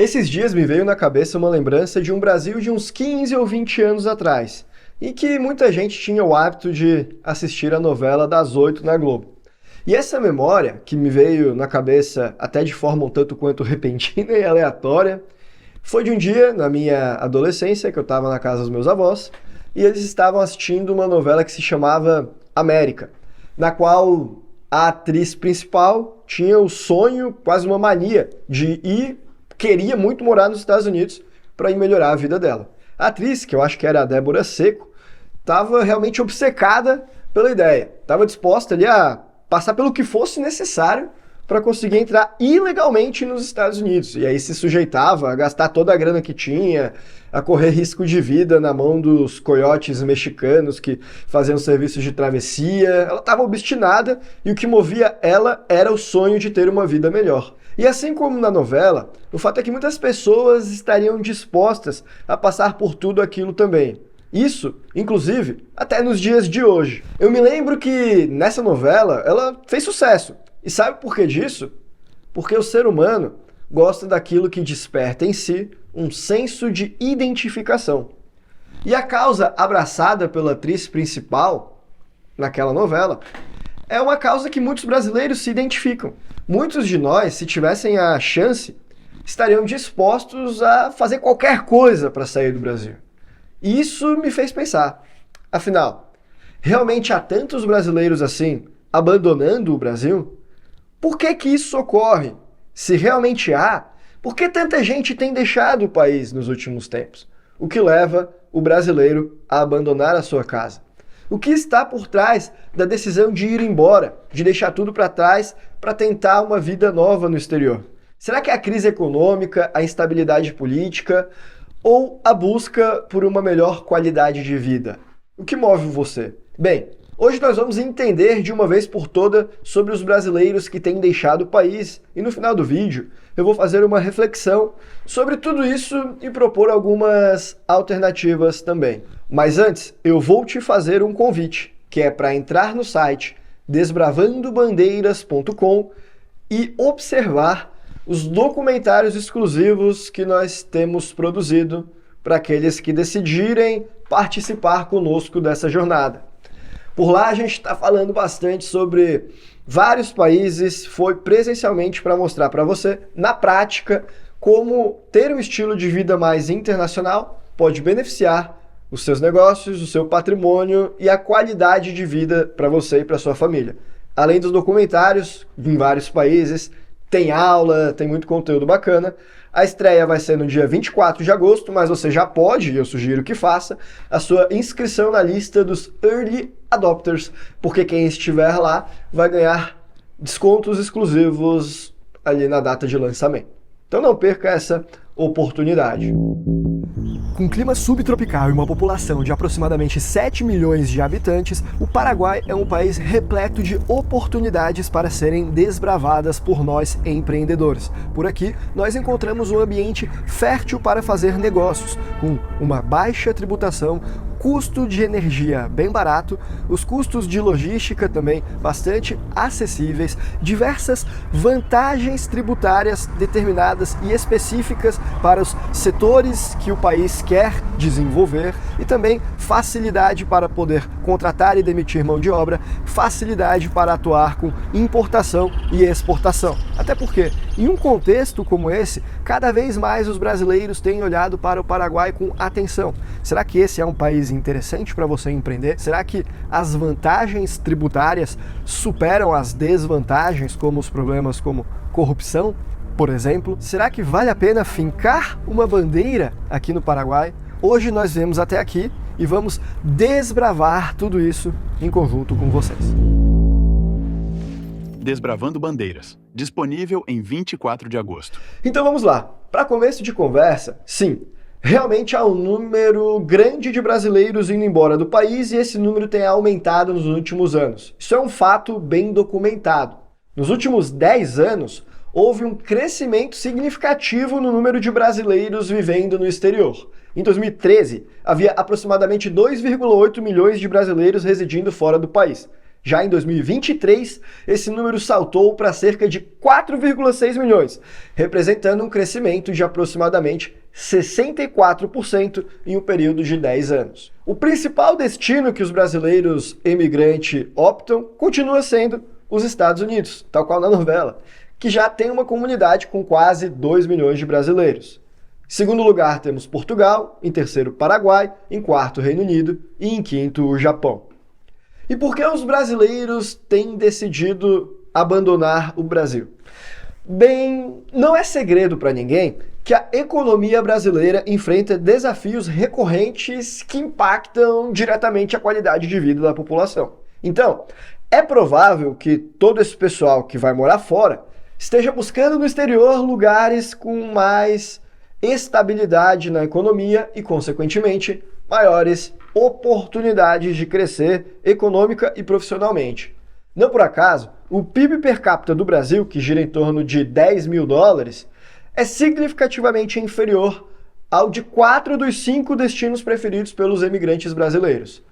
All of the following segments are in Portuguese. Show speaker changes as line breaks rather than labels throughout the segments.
Esses dias me veio na cabeça uma lembrança de um Brasil de uns 15 ou 20 anos atrás, em que muita gente tinha o hábito de assistir a novela das 8 na Globo. E essa memória, que me veio na cabeça até de forma um tanto quanto repentina e aleatória, foi de um dia, na minha adolescência, que eu estava na casa dos meus avós, e eles estavam assistindo uma novela que se chamava América, na qual a atriz principal tinha o sonho, quase uma mania, de ir, queria muito morar nos Estados Unidos para ir melhorar a vida dela. A atriz, que eu acho que era a Débora Seco, estava realmente obcecada pela ideia, estava disposta ali a passar pelo que fosse necessário para conseguir entrar ilegalmente nos Estados Unidos. E aí se sujeitava a gastar toda a grana que tinha, a correr risco de vida na mão dos coiotes mexicanos que faziam serviços de travessia. Ela estava obstinada e o que movia ela era o sonho de ter uma vida melhor. E assim como na novela, o fato é que muitas pessoas estariam dispostas a passar por tudo aquilo também. Isso, inclusive, até nos dias de hoje. Eu me lembro que nessa novela ela fez sucesso. E sabe por que disso? Porque o ser humano gosta daquilo que desperta em si um senso de identificação. E a causa abraçada pela atriz principal naquela novela é uma causa que muitos brasileiros se identificam. Muitos de nós, se tivessem a chance, estariam dispostos a fazer qualquer coisa para sair do Brasil. E isso me fez pensar. Afinal, realmente há tantos brasileiros assim abandonando o Brasil? Por que isso ocorre? Se realmente há, por que tanta gente tem deixado o país nos últimos tempos? O que leva o brasileiro a abandonar a sua casa? O que está por trás da decisão de ir embora, de deixar tudo para trás para tentar uma vida nova no exterior? Será que é a crise econômica, a instabilidade política ou a busca por uma melhor qualidade de vida? O que move você? Bem, hoje nós vamos entender de uma vez por todas sobre os brasileiros que têm deixado o país e no final do vídeo eu vou fazer uma reflexão sobre tudo isso e propor algumas alternativas também. Mas antes, eu vou te fazer um convite, que é para entrar no site desbravandobandeiras.com e observar os documentários exclusivos que nós temos produzido para aqueles que decidirem participar conosco dessa jornada. Por lá a gente está falando bastante sobre vários países, foi presencialmente para mostrar para você, na prática, como ter um estilo de vida mais internacional pode beneficiar os seus negócios, o seu patrimônio e a qualidade de vida para você e para sua família. Além dos documentários em vários países, tem aula, tem muito conteúdo bacana. A estreia vai ser no dia 24 de agosto, mas você já pode, e eu sugiro que faça, a sua inscrição na lista dos Early Adopters, porque quem estiver lá vai ganhar descontos exclusivos ali na data de lançamento. Então não perca essa oportunidade. Com clima subtropical e uma população de aproximadamente 7 milhões de habitantes, o Paraguai é um país repleto de oportunidades para serem desbravadas por nós empreendedores. Por aqui, nós encontramos um ambiente fértil para fazer negócios, com uma baixa tributação, custo de energia bem barato, os custos de logística também bastante acessíveis, diversas vantagens tributárias determinadas e específicas para os setores que o país quer desenvolver e também facilidade para poder contratar e demitir mão de obra, facilidade para atuar com importação e exportação. Até porque, em um contexto como esse, cada vez mais os brasileiros têm olhado para o Paraguai com atenção. Será que esse é um país interessante para você empreender? Será que as vantagens tributárias superam as desvantagens, como os problemas como corrupção, por exemplo? Será que vale a pena fincar uma bandeira aqui no Paraguai? Hoje nós viemos até aqui e vamos desbravar tudo isso em conjunto com vocês.
Desbravando Bandeiras, disponível em 24 de agosto.
Então vamos lá. Para começo de conversa, sim, realmente há um número grande de brasileiros indo embora do país e esse número tem aumentado nos últimos anos. Isso é um fato bem documentado. Nos últimos 10 anos, houve um crescimento significativo no número de brasileiros vivendo no exterior. Em 2013, havia aproximadamente 2,8 milhões de brasileiros residindo fora do país. Já em 2023, esse número saltou para cerca de 4,6 milhões, representando um crescimento de aproximadamente 64% em um período de 10 anos. O principal destino que os brasileiros emigrantes optam continua sendo os Estados Unidos, tal qual na novela, que já tem uma comunidade com quase 2 milhões de brasileiros. Em segundo lugar temos Portugal, em terceiro Paraguai, em quarto Reino Unido e em quinto o Japão. E por que os brasileiros têm decidido abandonar o Brasil? Bem, não é segredo para ninguém que a economia brasileira enfrenta desafios recorrentes que impactam diretamente a qualidade de vida da população. Então, é provável que todo esse pessoal que vai morar fora esteja buscando no exterior lugares com mais estabilidade na economia e, consequentemente, maiores oportunidades de crescer econômica e profissionalmente. Não por acaso, o PIB per capita do Brasil, que gira em torno de 10 mil dólares, é significativamente inferior ao de 4 dos 5 destinos preferidos pelos emigrantes brasileiros.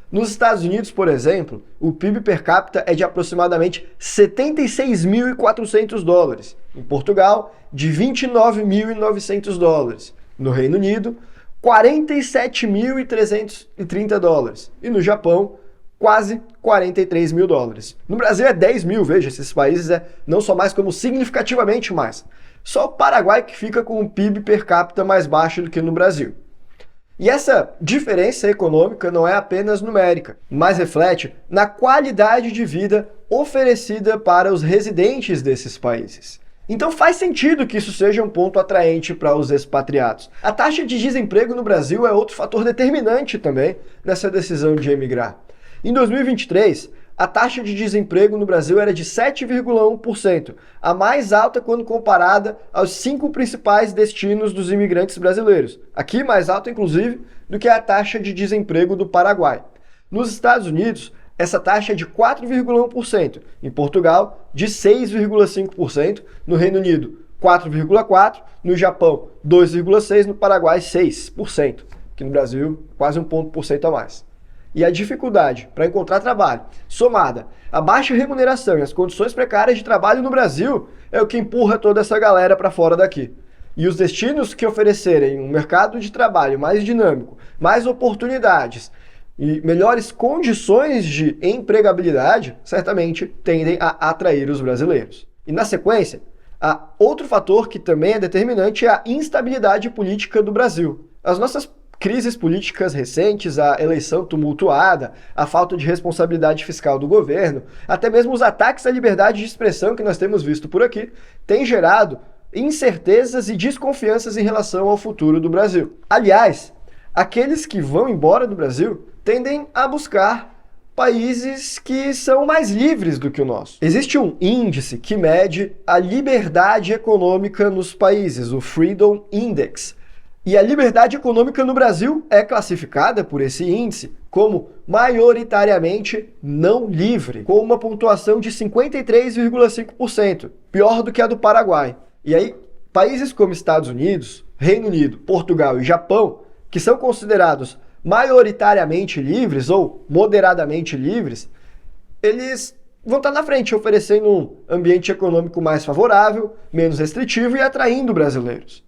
Nos Estados Unidos, por exemplo, o PIB per capita é de aproximadamente 76.400 dólares. Em Portugal, de 29.900 dólares. No Reino Unido, 47.330 dólares. E no Japão, quase 43 mil dólares. No Brasil é 10 mil, veja, esses países não só mais como significativamente mais. Só o Paraguai que fica com um PIB per capita mais baixo do que no Brasil. E essa diferença econômica não é apenas numérica, mas reflete na qualidade de vida oferecida para os residentes desses países. Então faz sentido que isso seja um ponto atraente para os expatriados. A taxa de desemprego no Brasil é outro fator determinante também nessa decisão de emigrar. Em 2023, a taxa de desemprego no Brasil era de 7,1%, a mais alta quando comparada aos 5 principais destinos dos imigrantes brasileiros. Aqui mais alta, inclusive, do que a taxa de desemprego do Paraguai. Nos Estados Unidos, essa taxa é de 4,1%, em Portugal, de 6,5%, no Reino Unido, 4,4%, no Japão, 2,6%, no Paraguai, 6%, que no Brasil, quase um ponto por cento a mais. E a dificuldade para encontrar trabalho, somada à baixa remuneração e as condições precárias de trabalho no Brasil, é o que empurra toda essa galera para fora daqui. E os destinos que oferecerem um mercado de trabalho mais dinâmico, mais oportunidades e melhores condições de empregabilidade, certamente tendem a atrair os brasileiros. E na sequência, outro fator que também é determinante é a instabilidade política do Brasil. As nossas crises políticas recentes, a eleição tumultuada, a falta de responsabilidade fiscal do governo, até mesmo os ataques à liberdade de expressão que nós temos visto por aqui, têm gerado incertezas e desconfianças em relação ao futuro do Brasil. Aliás, aqueles que vão embora do Brasil tendem a buscar países que são mais livres do que o nosso. Existe um índice que mede a liberdade econômica nos países, o Freedom Index. E a liberdade econômica no Brasil é classificada por esse índice como maioritariamente não livre, com uma pontuação de 53,5%, pior do que a do Paraguai. E aí, países como Estados Unidos, Reino Unido, Portugal e Japão, que são considerados maioritariamente livres ou moderadamente livres, eles vão estar na frente, oferecendo um ambiente econômico mais favorável, menos restritivo e atraindo brasileiros.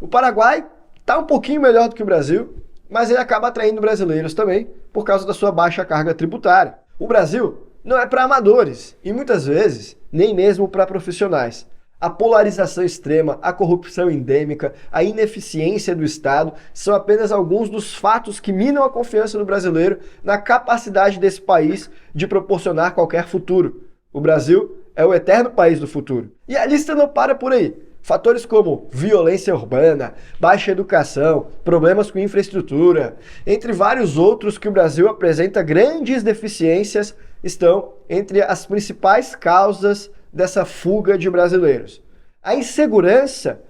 O Paraguai está um pouquinho melhor do que o Brasil, mas ele acaba atraindo brasileiros também por causa da sua baixa carga tributária. O Brasil não é para amadores e muitas vezes nem mesmo para profissionais. A polarização extrema, a corrupção endêmica, a ineficiência do Estado são apenas alguns dos fatos que minam a confiança do brasileiro na capacidade desse país de proporcionar qualquer futuro. O Brasil é o eterno país do futuro. E a lista não para por aí. Fatores como violência urbana, baixa educação, problemas com infraestrutura, entre vários outros que o Brasil apresenta grandes deficiências, estão entre as principais causas dessa fuga de brasileiros. A insegurança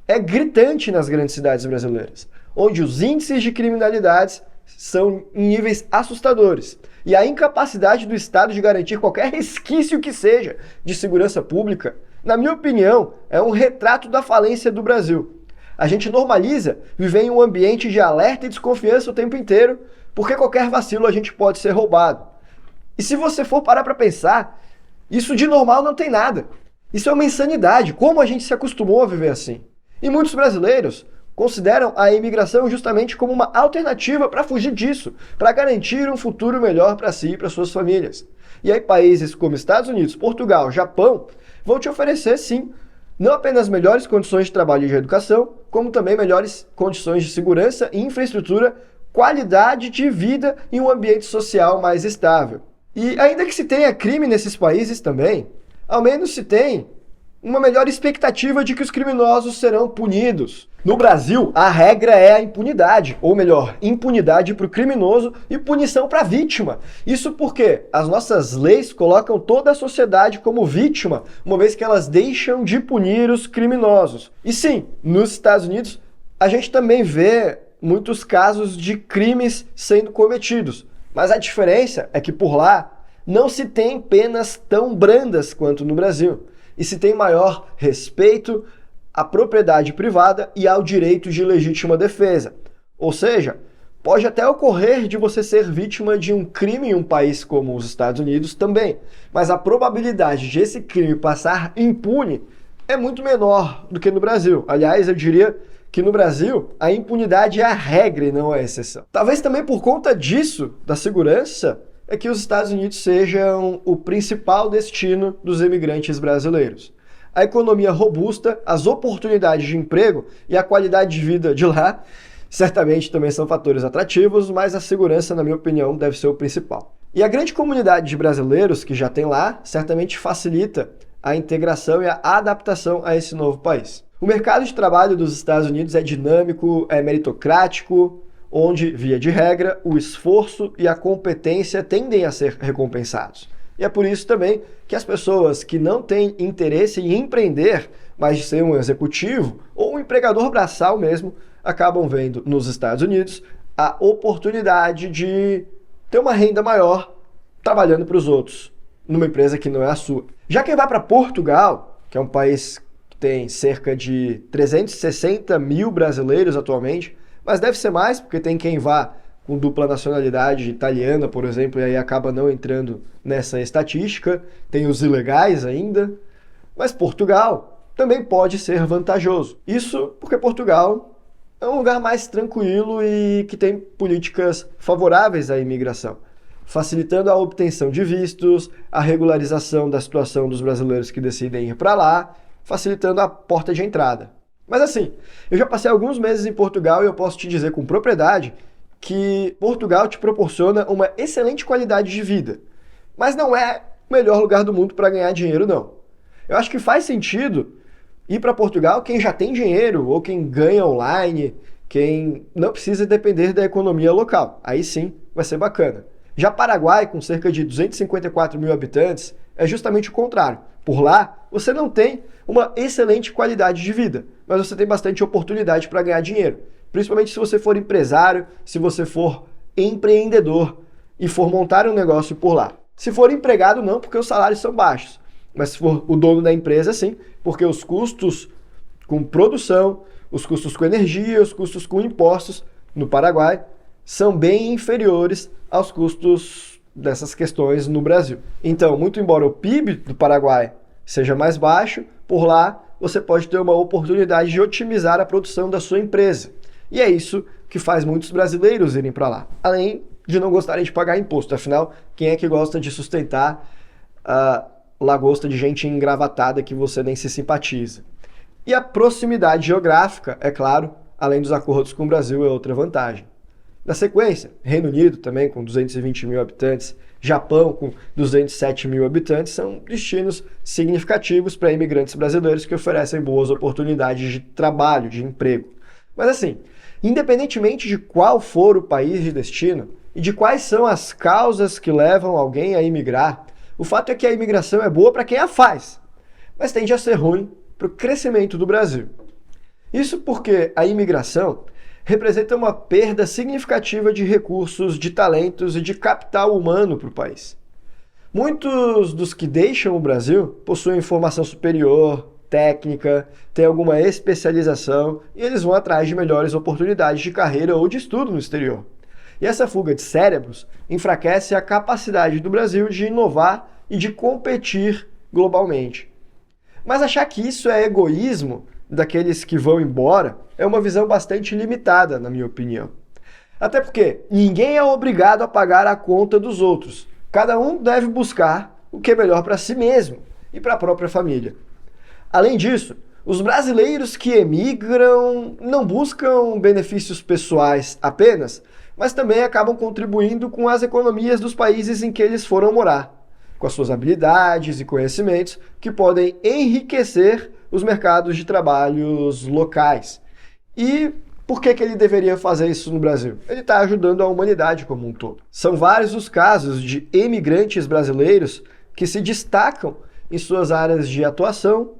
é gritante nas grandes cidades brasileiras, onde os índices de criminalidade são em níveis assustadores. E a incapacidade do Estado de garantir qualquer resquício que seja de segurança pública, na minha opinião, é um retrato da falência do Brasil. A gente normaliza viver em um ambiente de alerta e desconfiança o tempo inteiro, porque qualquer vacilo a gente pode ser roubado. E se você for parar para pensar, isso de normal não tem nada. Isso é uma insanidade. Como a gente se acostumou a viver assim? E muitos brasileiros consideram a imigração justamente como uma alternativa para fugir disso, para garantir um futuro melhor para si e para suas famílias. E aí países como Estados Unidos, Portugal, Japão vão te oferecer, sim, não apenas melhores condições de trabalho e de educação, como também melhores condições de segurança e infraestrutura, qualidade de vida e um ambiente social mais estável. E ainda que se tenha crime nesses países também, ao menos se tem uma melhor expectativa de que os criminosos serão punidos. No Brasil, a regra é a impunidade, ou melhor, impunidade para o criminoso e punição para a vítima. Isso porque as nossas leis colocam toda a sociedade como vítima, uma vez que elas deixam de punir os criminosos. E sim, nos Estados Unidos, a gente também vê muitos casos de crimes sendo cometidos. Mas a diferença é que por lá não se tem penas tão brandas quanto no Brasil. E se tem maior respeito à propriedade privada e ao direito de legítima defesa. Ou seja, pode até ocorrer de você ser vítima de um crime em um país como os Estados Unidos também, mas a probabilidade de esse crime passar impune é muito menor do que no Brasil. Aliás, eu diria que no Brasil a impunidade é a regra e não a exceção. Talvez também por conta disso, da segurança, é que os Estados Unidos sejam o principal destino dos imigrantes brasileiros. A economia robusta, as oportunidades de emprego e a qualidade de vida de lá certamente também são fatores atrativos, mas a segurança, na minha opinião, deve ser o principal. E a grande comunidade de brasileiros que já tem lá certamente facilita a integração e a adaptação a esse novo país. O mercado de trabalho dos Estados Unidos é dinâmico, é meritocrático, onde, via de regra, o esforço e a competência tendem a ser recompensados. E é por isso também que as pessoas que não têm interesse em empreender, mas de ser um executivo ou um empregador braçal mesmo, acabam vendo nos Estados Unidos a oportunidade de ter uma renda maior trabalhando para os outros, numa empresa que não é a sua. Já quem vai para Portugal, que é um país que tem cerca de 360 mil brasileiros atualmente, mas deve ser mais, porque tem quem vá com dupla nacionalidade italiana, por exemplo, e aí acaba não entrando nessa estatística. Tem os ilegais ainda. Mas Portugal também pode ser vantajoso. Isso porque Portugal é um lugar mais tranquilo e que tem políticas favoráveis à imigração, facilitando a obtenção de vistos, a regularização da situação dos brasileiros que decidem ir para lá, facilitando a porta de entrada. Mas assim, eu já passei alguns meses em Portugal e eu posso te dizer com propriedade que Portugal te proporciona uma excelente qualidade de vida. Mas não é o melhor lugar do mundo para ganhar dinheiro, não. Eu acho que faz sentido ir para Portugal quem já tem dinheiro ou quem ganha online, quem não precisa depender da economia local. Aí sim vai ser bacana. Já Paraguai, com cerca de 254 mil habitantes, é justamente o contrário. Por lá, você não tem uma excelente qualidade de vida, mas você tem bastante oportunidade para ganhar dinheiro. Principalmente se você for empresário, se você for empreendedor e for montar um negócio por lá. Se for empregado, não, porque os salários são baixos. Mas se for o dono da empresa, sim, porque os custos com produção, os custos com energia, os custos com impostos no Paraguai são bem inferiores aos custos dessas questões no Brasil. Então, muito embora o PIB do Paraguai seja mais baixo, por lá você pode ter uma oportunidade de otimizar a produção da sua empresa. E é isso que faz muitos brasileiros irem para lá, além de não gostarem de pagar imposto. Afinal, quem é que gosta de sustentar a lagosta de gente engravatada que você nem se simpatiza? E a proximidade geográfica, é claro, além dos acordos com o Brasil, é outra vantagem. Na sequência, Reino Unido também com 220 mil habitantes, Japão com 207 mil habitantes, são destinos significativos para imigrantes brasileiros que oferecem boas oportunidades de trabalho, de emprego. Mas assim, independentemente de qual for o país de destino e de quais são as causas que levam alguém a imigrar, o fato é que a imigração é boa para quem a faz, mas tende a ser ruim para o crescimento do Brasil. Isso porque a imigração representa uma perda significativa de recursos, de talentos e de capital humano para o país. Muitos dos que deixam o Brasil possuem formação superior, técnica, têm alguma especialização e eles vão atrás de melhores oportunidades de carreira ou de estudo no exterior. E essa fuga de cérebros enfraquece a capacidade do Brasil de inovar e de competir globalmente. Mas achar que isso é egoísmo daqueles que vão embora é uma visão bastante limitada, na minha opinião. Até porque ninguém é obrigado a pagar a conta dos outros. Cada um deve buscar o que é melhor para si mesmo e para a própria família. Além disso, os brasileiros que emigram não buscam benefícios pessoais apenas, mas também acabam contribuindo com as economias dos países em que eles foram morar, com as suas habilidades e conhecimentos que podem enriquecer os mercados de trabalhos locais. E por que ele deveria fazer isso no Brasil? Ele está ajudando a humanidade como um todo. São vários os casos de emigrantes brasileiros que se destacam em suas áreas de atuação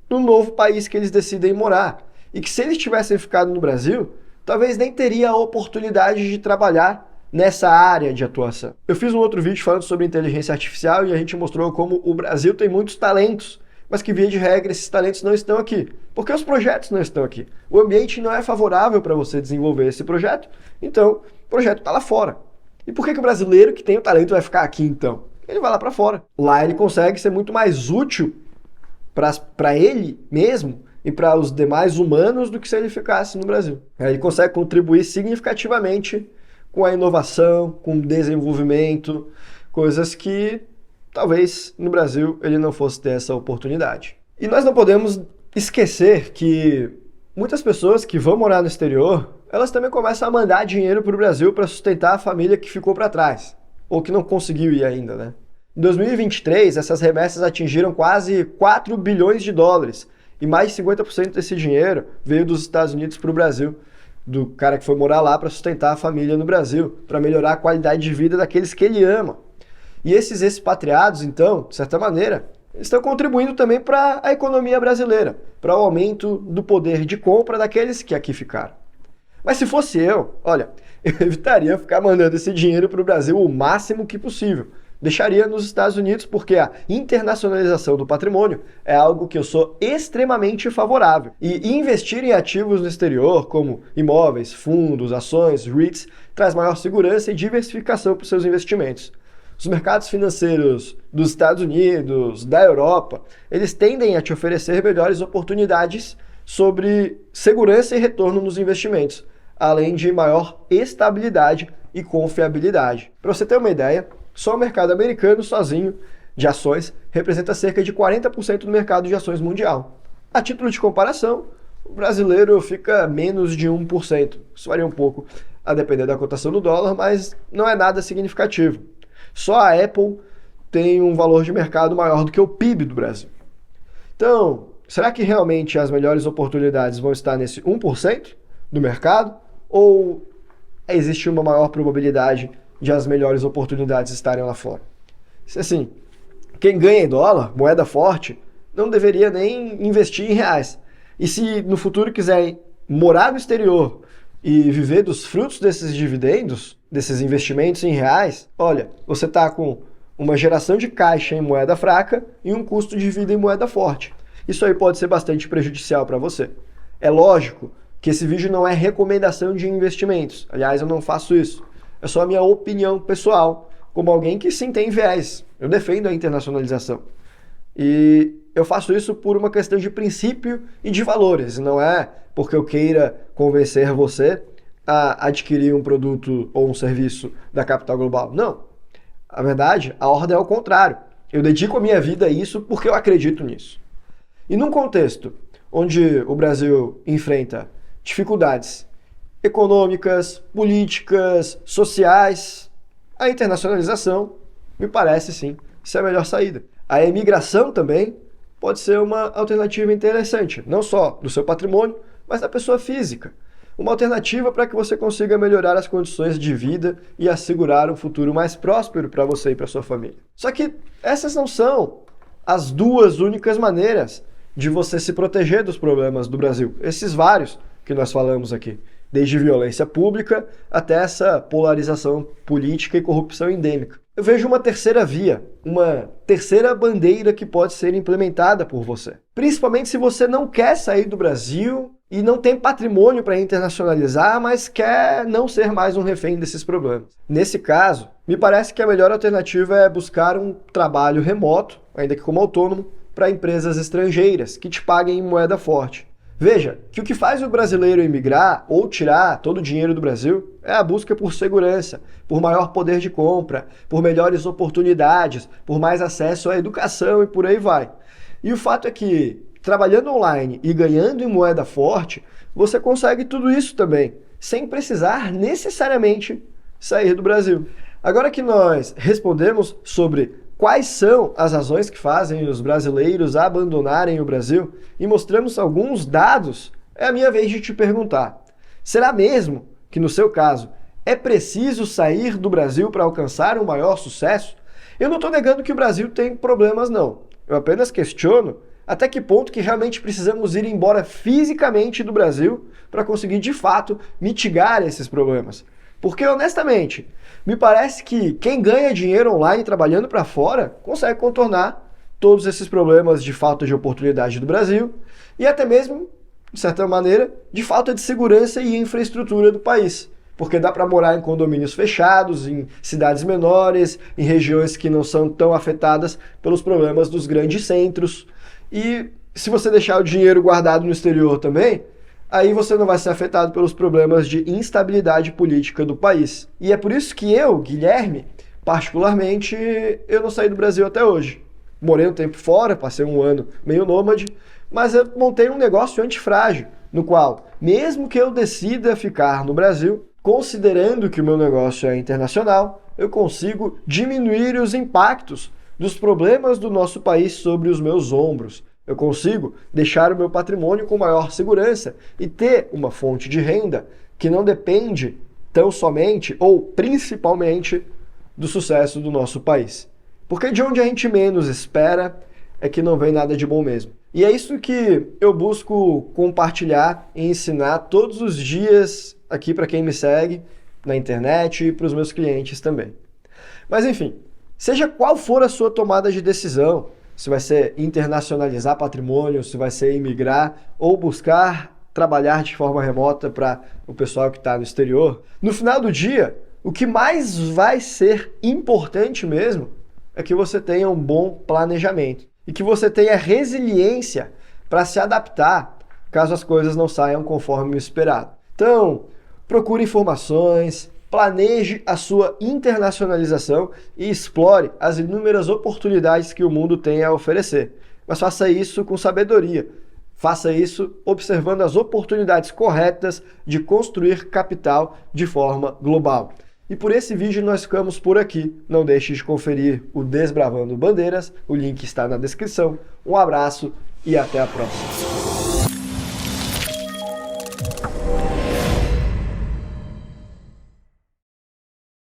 no novo país que eles decidem morar. E que se eles tivessem ficado no Brasil, talvez nem teria a oportunidade de trabalhar nessa área de atuação. Eu fiz um outro vídeo falando sobre inteligência artificial e a gente mostrou como o Brasil tem muitos talentos, mas que, via de regra, esses talentos não estão aqui, porque os projetos não estão aqui. O ambiente não é favorável para você desenvolver esse projeto, então o projeto está lá fora. E por que o brasileiro que tem o talento vai ficar aqui, então? Ele vai lá para fora. Lá ele consegue ser muito mais útil para ele mesmo e para os demais humanos do que se ele ficasse no Brasil. Ele consegue contribuir significativamente com a inovação, com o desenvolvimento, coisas que talvez no Brasil ele não fosse ter essa oportunidade. E nós não podemos esquecer que muitas pessoas que vão morar no exterior, elas também começam a mandar dinheiro para o Brasil para sustentar a família que ficou para trás, ou que não conseguiu ir ainda, né? Em 2023, essas remessas atingiram quase 4 bilhões de dólares, e mais de 50% desse dinheiro veio dos Estados Unidos para o Brasil, do cara que foi morar lá para sustentar a família no Brasil, para melhorar a qualidade de vida daqueles que ele ama. E esses expatriados, então, de certa maneira, estão contribuindo também para a economia brasileira, para o aumento do poder de compra daqueles que aqui ficaram. Mas se fosse eu, olha, eu evitaria ficar mandando esse dinheiro para o Brasil o máximo que possível. Deixaria nos Estados Unidos porque a internacionalização do patrimônio é algo que eu sou extremamente favorável. E investir em ativos no exterior, como imóveis, fundos, ações, REITs, traz maior segurança e diversificação para os seus investimentos. Os mercados financeiros dos Estados Unidos, da Europa, eles tendem a te oferecer melhores oportunidades sobre segurança e retorno nos investimentos, além de maior estabilidade e confiabilidade. Para você ter uma ideia, só o mercado americano sozinho de ações representa cerca de 40% do mercado de ações mundial. A título de comparação, o brasileiro fica menos de 1%. Isso varia um pouco a depender da cotação do dólar, mas não é nada significativo. Só a Apple tem um valor de mercado maior do que o PIB do Brasil. Então, será que realmente as melhores oportunidades vão estar nesse 1% do mercado? Ou existe uma maior probabilidade de as melhores oportunidades estarem lá fora? Assim, quem ganha em dólar, moeda forte, não deveria nem investir em reais. E se no futuro quiser morar no exterior e viver dos frutos desses dividendos, desses investimentos em reais, olha, você está com uma geração de caixa em moeda fraca e um custo de vida em moeda forte. Isso aí pode ser bastante prejudicial para você. É lógico que esse vídeo não é recomendação de investimentos. Aliás, eu não faço isso. É só a minha opinião pessoal, como alguém que sim tem viés. Eu defendo a internacionalização. E eu faço isso por uma questão de princípio e de valores. Não é porque eu queira convencer você a adquirir um produto ou um serviço da capital global. Não. Na verdade, a ordem é o contrário. Eu dedico a minha vida a isso porque eu acredito nisso. E num contexto onde o Brasil enfrenta dificuldades econômicas, políticas, sociais, a internacionalização me parece sim ser a melhor saída. A imigração também pode ser uma alternativa interessante, não só do seu patrimônio, mas da pessoa física. Uma alternativa para que você consiga melhorar as condições de vida e assegurar um futuro mais próspero para você e para sua família. Só que essas não são as duas únicas maneiras de você se proteger dos problemas do Brasil. Esses vários que nós falamos aqui, desde violência pública até essa polarização política e corrupção endêmica. Eu vejo uma terceira via, uma terceira bandeira que pode ser implementada por você. Principalmente se você não quer sair do Brasil e não tem patrimônio para internacionalizar, mas quer não ser mais um refém desses problemas. Nesse caso, me parece que a melhor alternativa é buscar um trabalho remoto, ainda que como autônomo, para empresas estrangeiras que te paguem em moeda forte. Veja que o que faz o brasileiro emigrar ou tirar todo o dinheiro do Brasil é a busca por segurança, por maior poder de compra, por melhores oportunidades, por mais acesso à educação e por aí vai. E o fato é que, trabalhando online e ganhando em moeda forte, você consegue tudo isso também, sem precisar necessariamente sair do Brasil. Agora que nós respondemos sobre quais são as razões que fazem os brasileiros abandonarem o Brasil e mostramos alguns dados, é a minha vez de te perguntar: será mesmo que, no seu caso, é preciso sair do Brasil para alcançar um maior sucesso? Eu não estou negando que o Brasil tem problemas, não. Eu apenas questiono até que ponto que realmente precisamos ir embora fisicamente do Brasil para conseguir, de fato, mitigar esses problemas. Porque, honestamente, me parece que quem ganha dinheiro online trabalhando para fora consegue contornar todos esses problemas de falta de oportunidade do Brasil e até mesmo, de certa maneira, de falta de segurança e infraestrutura do país. Porque dá para morar em condomínios fechados, em cidades menores, em regiões que não são tão afetadas pelos problemas dos grandes centros. E se você deixar o dinheiro guardado no exterior também, aí você não vai ser afetado pelos problemas de instabilidade política do país. E é por isso que eu, Guilherme, particularmente, eu não saí do Brasil até hoje. Morei um tempo fora, passei um ano meio nômade, mas eu montei um negócio antifrágil, no qual, mesmo que eu decida ficar no Brasil, considerando que o meu negócio é internacional, eu consigo diminuir os impactos dos problemas do nosso país sobre os meus ombros. Eu consigo deixar o meu patrimônio com maior segurança e ter uma fonte de renda que não depende tão somente ou principalmente do sucesso do nosso país. Porque de onde a gente menos espera é que não vem nada de bom mesmo. E é isso que eu busco compartilhar e ensinar todos os dias aqui para quem me segue na internet e para os meus clientes também. Mas enfim, seja qual for a sua tomada de decisão, se vai ser internacionalizar patrimônio, se vai ser imigrar ou buscar trabalhar de forma remota para o pessoal que está no exterior, no final do dia, o que mais vai ser importante mesmo é que você tenha um bom planejamento e que você tenha resiliência para se adaptar caso as coisas não saiam conforme o esperado. Então, procure informações, planeje a sua internacionalização e explore as inúmeras oportunidades que o mundo tem a oferecer. Mas faça isso com sabedoria. Faça isso observando as oportunidades corretas de construir capital de forma global. E por esse vídeo nós ficamos por aqui. Não deixe de conferir o Desbravando Bandeiras, o link está na descrição. Um abraço e até a próxima.